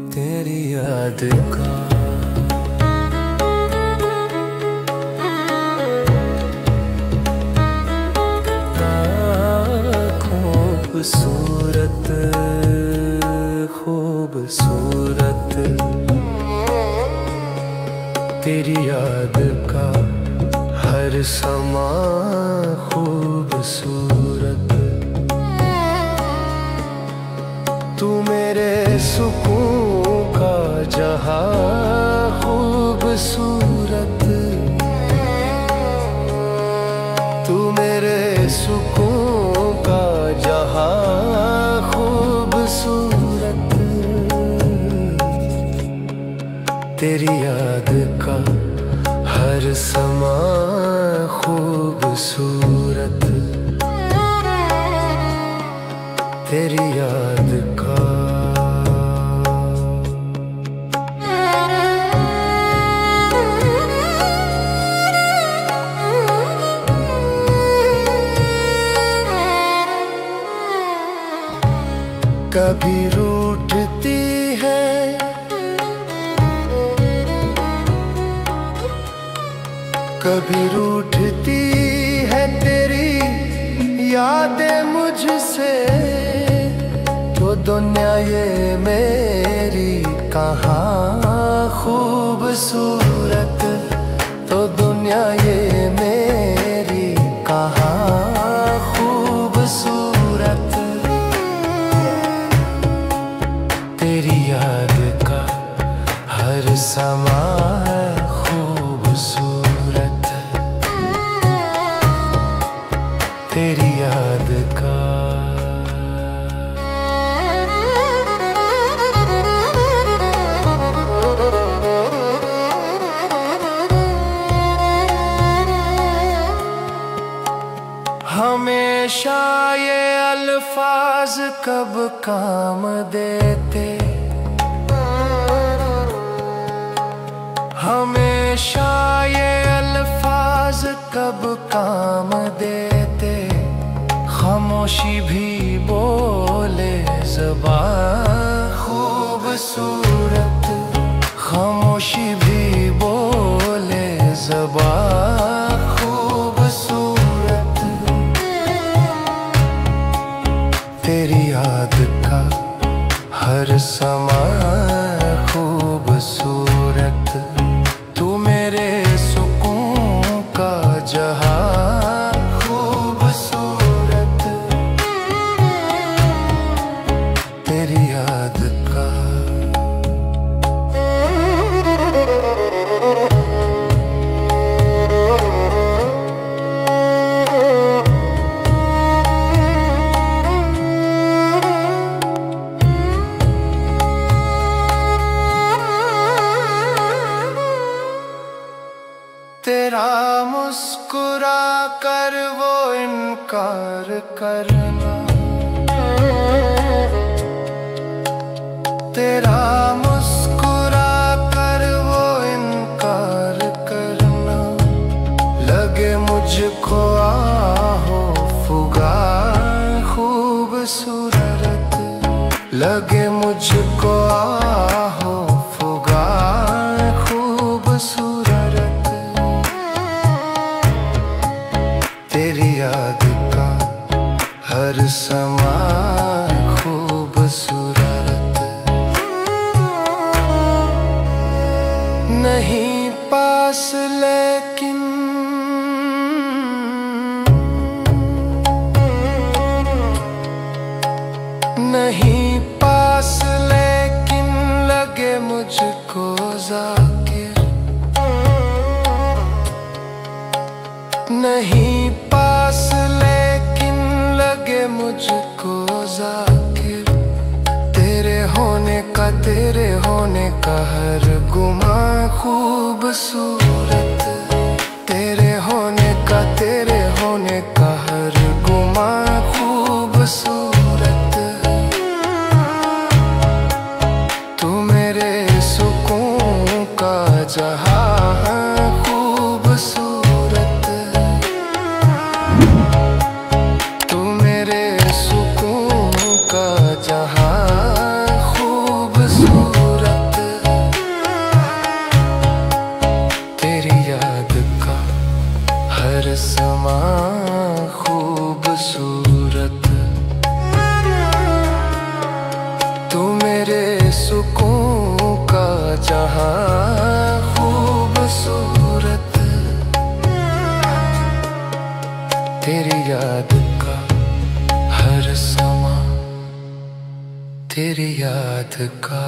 तेरी याद का खूबसूरत खूबसूरत तेरी याद का हर समा खूबसूरत। तू मेरे सुकून का जहां खूबसूरत। तू मेरे सुकून का जहां खूबसूरत। तेरी याद का हर समा खूबसूरत। तेरी याद का कभी रूठती है, कभी रूठती है तेरी यादें मुझसे। तो दुनिया ये मेरी कहाँ खूबसूरत। तो दुनिया ये मेरी कहाँ खूबसूरत। तेरी याद का हर समा खूबसूरत। तेरी याद का हमेशा ये अल्फाज कब काम देते। हमेशा ये अल्फाज कब काम देते। खामोशी भी बोले ज़बान खूबसूरत। खामोशी भी बोले ज़बान खूबसूरत। तेरी याद का हर समा खूबसूरत। तू मेरे सुकून का जहां खूबसूरत। तेरी याद का तेरा मुस्कुरा कर वो इनकार करना। तेरा मुस्कुरा कर वो इनकार करना। लगे मुझको आहो फुगार खूबसूरत। लगे मुझको आहो फुगार खूबसूरत। तेरी याद का हर समा खूबसूरत। नहीं पास लेकिन नहीं पास लेकिन लगे मुझको जाकिर। नहीं पास लेकिन लगे मुझको जाकिर। तेरे होने का हर गुमा खूबसूरत। तेरे होने जहां खूबसूरत, तू मेरे सुकून का जहां खूबसूरत, तेरी याद का हर समा खूबसूरत, तू मेरे सुकून का जहां खूबसूरत, तेरी याद का हर समा, तेरी याद का।